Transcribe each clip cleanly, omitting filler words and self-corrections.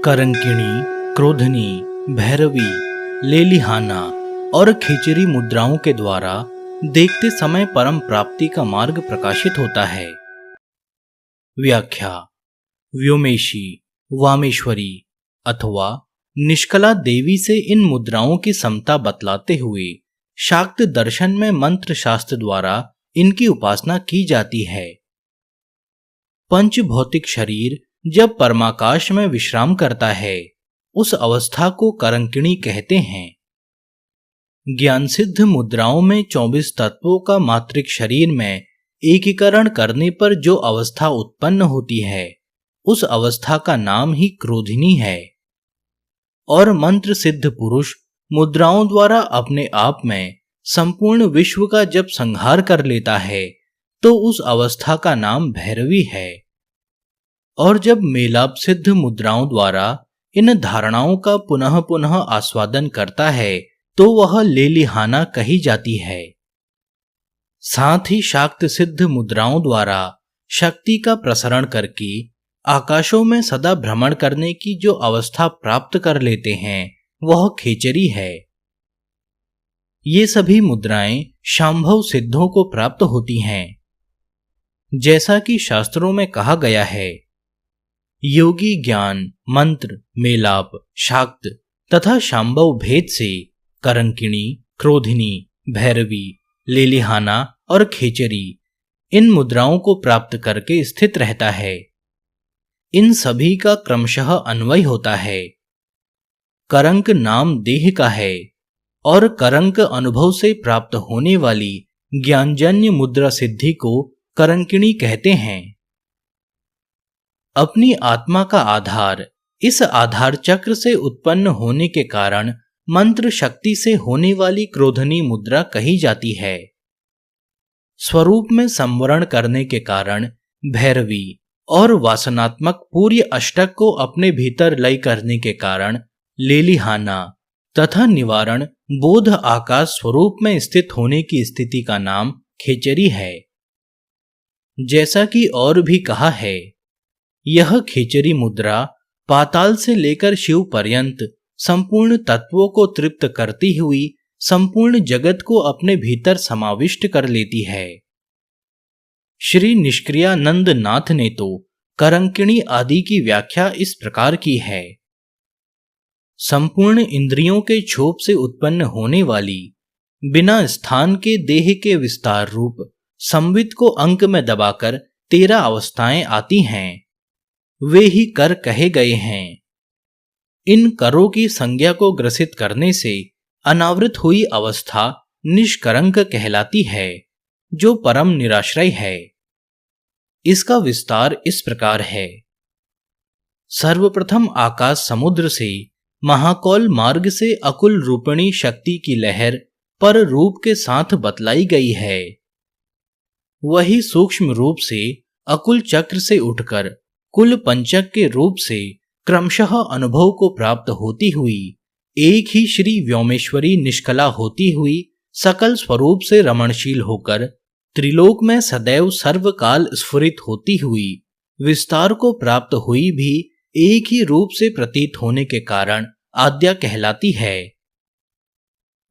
करंकिणी, क्रोधनी, भैरवी, लेलिहाना और खिचरी मुद्राओं के द्वारा देखते समय परम प्राप्ति का मार्ग प्रकाशित होता है। व्याख्या: व्योमेशी, वामेश्वरी अथवा निष्कला देवी से इन मुद्राओं की समता बतलाते हुए शाक्त दर्शन में मंत्र शास्त्र द्वारा इनकी उपासना की जाती है। पंच भौतिक शरीर जब परमाकाश में विश्राम करता है, उस अवस्था को करंकिणी कहते हैं। ज्ञान सिद्ध मुद्राओं में 24 तत्वों का मात्रिक शरीर में एकीकरण करने पर जो अवस्था उत्पन्न होती है, उस अवस्था का नाम ही क्रोधिनी है। और मंत्र सिद्ध पुरुष मुद्राओं द्वारा अपने आप में संपूर्ण विश्व का जब संहार कर लेता है, तो उस अवस्था का नाम भैरवी है। और जब मेलाप सिद्ध मुद्राओं द्वारा इन धारणाओं का पुनः पुनः आस्वादन करता है, तो वह लेलिहाना कही जाती है। साथ ही शाक्त सिद्ध मुद्राओं द्वारा शक्ति का प्रसरण करके आकाशों में सदा भ्रमण करने की जो अवस्था प्राप्त कर लेते हैं, वह खेचरी है। ये सभी मुद्राएं शांभव सिद्धों को प्राप्त होती हैं। जैसा कि शास्त्रों में कहा गया है, योगी ज्ञान, मंत्र, मेलाप, शाक्त तथा शांभव भेद से करंकिणी, क्रोधिनी, भैरवी, लेलिहाना और खेचरी इन मुद्राओं को प्राप्त करके स्थित रहता है। इन सभी का क्रमशः अन्वय होता है। करंक नाम देह का है और करंक अनुभव से प्राप्त होने वाली ज्ञानजन्य मुद्रा सिद्धि को करंकिणी कहते हैं। अपनी आत्मा का आधार इस आधार चक्र से उत्पन्न होने के कारण मंत्र शक्ति से होने वाली क्रोधनी मुद्रा कही जाती है। स्वरूप में संवरण करने के कारण भैरवी और वासनात्मक पूर्य अष्टक को अपने भीतर लय करने के कारण लेलिहाना तथा निवारण बोध आकाश स्वरूप में स्थित होने की स्थिति का नाम खेचरी है। जैसा कि और भी कहा है, यह खेचरी मुद्रा पाताल से लेकर शिव पर्यंत संपूर्ण तत्वों को तृप्त करती हुई संपूर्ण जगत को अपने भीतर समाविष्ट कर लेती है। श्री निष्क्रियानंद नाथ ने तो करंकिणी आदि की व्याख्या इस प्रकार की है: संपूर्ण इंद्रियों के क्षोभ से उत्पन्न होने वाली बिना स्थान के देह के विस्तार रूप संवित को अंक में दबाकर 13 अवस्थाएं आती हैं। वे ही कर कहे गए हैं। इन करों की संज्ञा को ग्रसित करने से अनावृत हुई अवस्था निष्करंक कहलाती है, जो परम निराश्रय है। इसका विस्तार इस प्रकार है: सर्वप्रथम आकाश समुद्र से महाकौल मार्ग से अकुल रूपिणी शक्ति की लहर पर रूप के साथ बतलाई गई है। वही सूक्ष्म रूप से अकुल चक्र से उठकर कुल पंचक के रूप से क्रमशः अनुभव को प्राप्त होती हुई एक ही श्री व्योमेश्वरी निष्कला होती हुई सकल स्वरूप से रमणशील होकर त्रिलोक में सदैव सर्वकाल स्फुरित होती हुई विस्तार को प्राप्त हुई भी एक ही रूप से प्रतीत होने के कारण आद्या कहलाती है।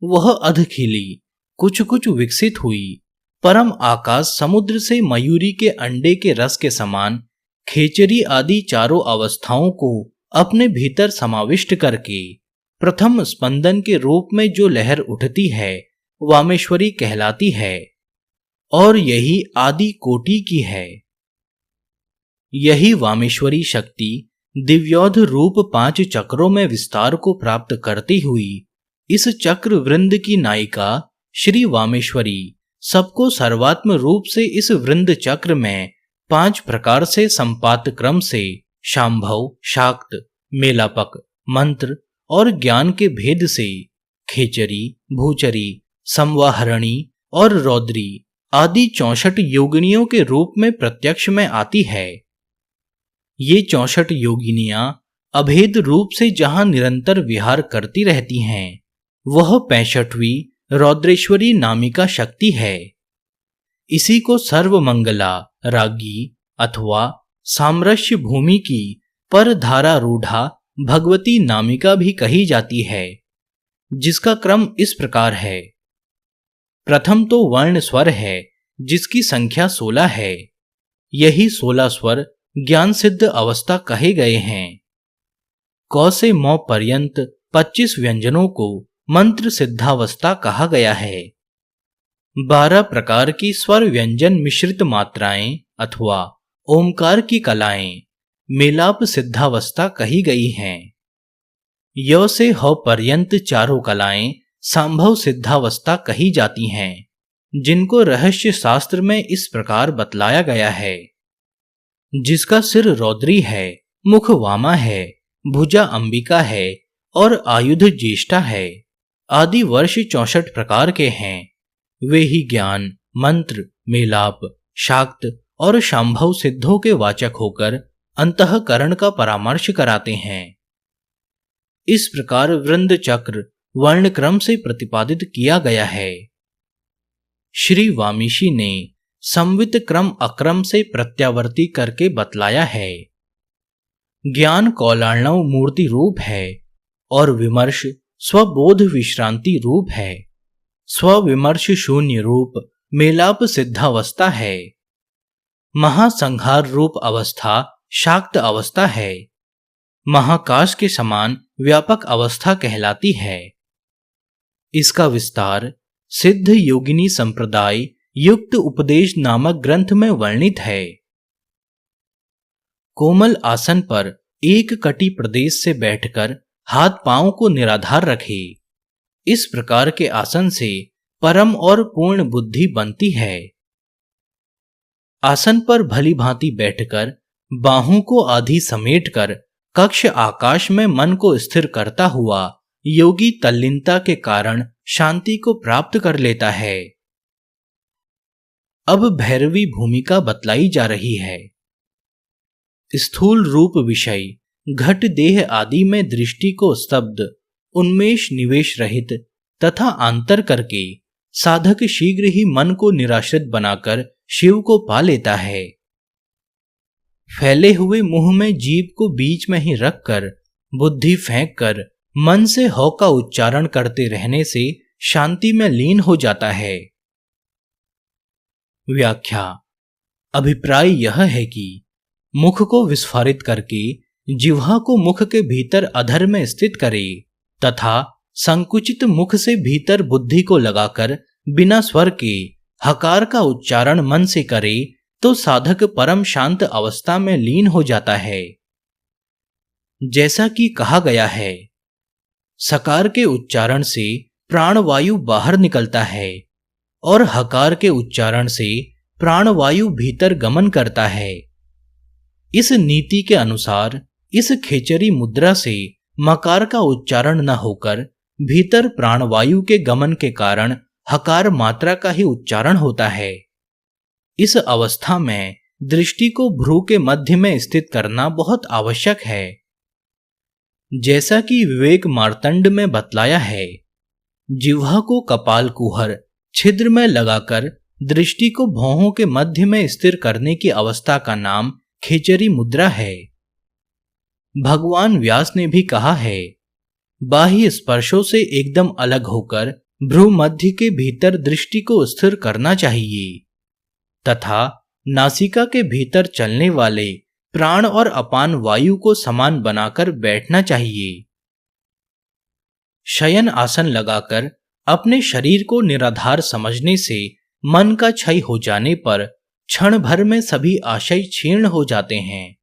वह अधखिली कुछ कुछ विकसित हुई परम आकाश समुद्र से मयूरी के अंडे के रस के समान खेचरी आदि चारों अवस्थाओं को अपने भीतर समाविष्ट करके प्रथम स्पंदन के रूप में जो लहर उठती है, वामेश्वरी कहलाती है और यही आदि कोटि की है। यही वामेश्वरी शक्ति दिव्योध रूप 5 चक्रों में विस्तार को प्राप्त करती हुई इस चक्र वृंद की नायिका श्री वामेश्वरी सबको सर्वात्म रूप से इस वृंद चक्र में 5 प्रकार से संपात क्रम से शांभव, शाक्त, मेलापक, मंत्र और ज्ञान के भेद से खेचरी, भूचरी, संवाहरणी और रौद्री आदि 64 योगिनियों के रूप में प्रत्यक्ष में आती है। ये 64 योगिनियां अभेद रूप से जहां निरंतर विहार करती रहती हैं, वह 65वीं रौद्रेश्वरी नामिका शक्ति है। इसी को सर्वमंगला, रागी अथवा साम्राज्य भूमि की पर धारा रूढ़ा भगवती नामिका भी कही जाती है, जिसका क्रम इस प्रकार है। प्रथम तो वर्ण स्वर है, जिसकी संख्या 16 है। यही 16 स्वर ज्ञान सिद्ध अवस्था कहे गए हैं। क से म पर्यंत 25 व्यंजनों को मंत्र सिद्धावस्था कहा गया है। 12 प्रकार की स्वर व्यंजन मिश्रित मात्राएं अथवा ओमकार की कलाएं मेलाप सिद्धावस्था कही गई हैं। य से ह पर्यंत चारों कलाएं संभव सिद्धावस्था कही जाती हैं, जिनको रहस्य शास्त्र में इस प्रकार बतलाया गया है। जिसका सिर रौद्री है, मुख वामा है, भुजा अंबिका है और आयुध ज्येष्ठा है, आदि वर्ष 64 प्रकार के हैं। वे ही ज्ञान, मंत्र, मेलाप, शाक्त और शांभव सिद्धों के वाचक होकर अंतःकरण का परामर्श कराते हैं। इस प्रकार वृंद चक्र वर्ण क्रम से प्रतिपादित किया गया है। श्री वामीशी ने संवित क्रम अक्रम से प्रत्यावर्ती करके बतलाया है। ज्ञान कौलार्णव मूर्ति रूप है और विमर्श स्वबोध विश्रांति रूप है। स्वविमर्श शून्य रूप मेलाप सिद्धावस्था है। महासंहार रूप अवस्था शाक्त अवस्था है। महाकाश के समान व्यापक अवस्था कहलाती है। इसका विस्तार सिद्ध योगिनी संप्रदाय युक्त उपदेश नामक ग्रंथ में वर्णित है। कोमल आसन पर एक कटी प्रदेश से बैठकर हाथ पांव को निराधार रखे। इस प्रकार के आसन से परम और पूर्ण बुद्धि बनती है। आसन पर भली भांति बैठकर बाहों को आधी समेटकर कक्ष आकाश में मन को स्थिर करता हुआ योगी तल्लीनता के कारण शांति को प्राप्त कर लेता है। अब भैरवी भूमिका बतलाई जा रही है। स्थूल रूप विषय घट देह आदि में दृष्टि को स्तब्ध, उन्मेष निवेश रहित तथा आंतर करके साधक शीघ्र ही मन को निराश्रित बनाकर शिव को पा लेता है। फैले हुए मुंह में जीभ को बीच में ही रखकर बुद्धि फेंक कर मन से हौ का उच्चारण करते रहने से शांति में लीन हो जाता है। व्याख्या। अभिप्राय यह है कि मुख को विस्फारित करके जिह्वा को मुख के भीतर अधर में स्थित करे तथा संकुचित मुख से भीतर बुद्धि को लगाकर बिना स्वर के हकार का उच्चारण मन से करे तो साधक परम शांत अवस्था में लीन हो जाता है। जैसा कि कहा गया है, सकार के उच्चारण से प्राणवायु बाहर निकलता है और हकार के उच्चारण से प्राणवायु भीतर गमन करता है। इस नीति के अनुसार इस खेचरी मुद्रा से मकार का उच्चारण न होकर भीतर प्राणवायु के गमन के कारण हकार मात्रा का ही उच्चारण होता है। इस अवस्था में दृष्टि को भ्रू के मध्य में स्थित करना बहुत आवश्यक है। जैसा कि विवेक मार्तंड में बतलाया है, जिह्वा को कपाल कुहर छिद्र में लगाकर दृष्टि को भौहों के मध्य में स्थिर करने की अवस्था का नाम खेचरी मुद्रा है। भगवान व्यास ने भी कहा है, बाह्य स्पर्शों से एकदम अलग होकर भ्रू मध्य के भीतर दृष्टि को स्थिर करना चाहिए तथा नासिका के भीतर चलने वाले प्राण और अपान वायु को समान बनाकर बैठना चाहिए। शयन आसन लगाकर अपने शरीर को निराधार समझने से मन का क्षय हो जाने पर क्षण भर में सभी आशय क्षीण हो जाते हैं।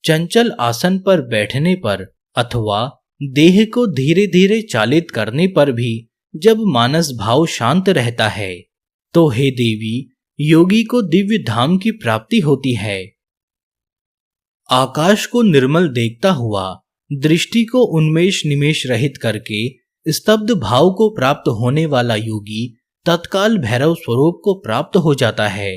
चंचल आसन पर बैठने पर अथवा देह को धीरे धीरे चालित करने पर भी जब मानस भाव शांत रहता है तो हे देवी, योगी को दिव्य धाम की प्राप्ति होती है। आकाश को निर्मल देखता हुआ दृष्टि को उन्मेष निमेष रहित करके स्तब्ध भाव को प्राप्त होने वाला योगी तत्काल भैरव स्वरूप को प्राप्त हो जाता है।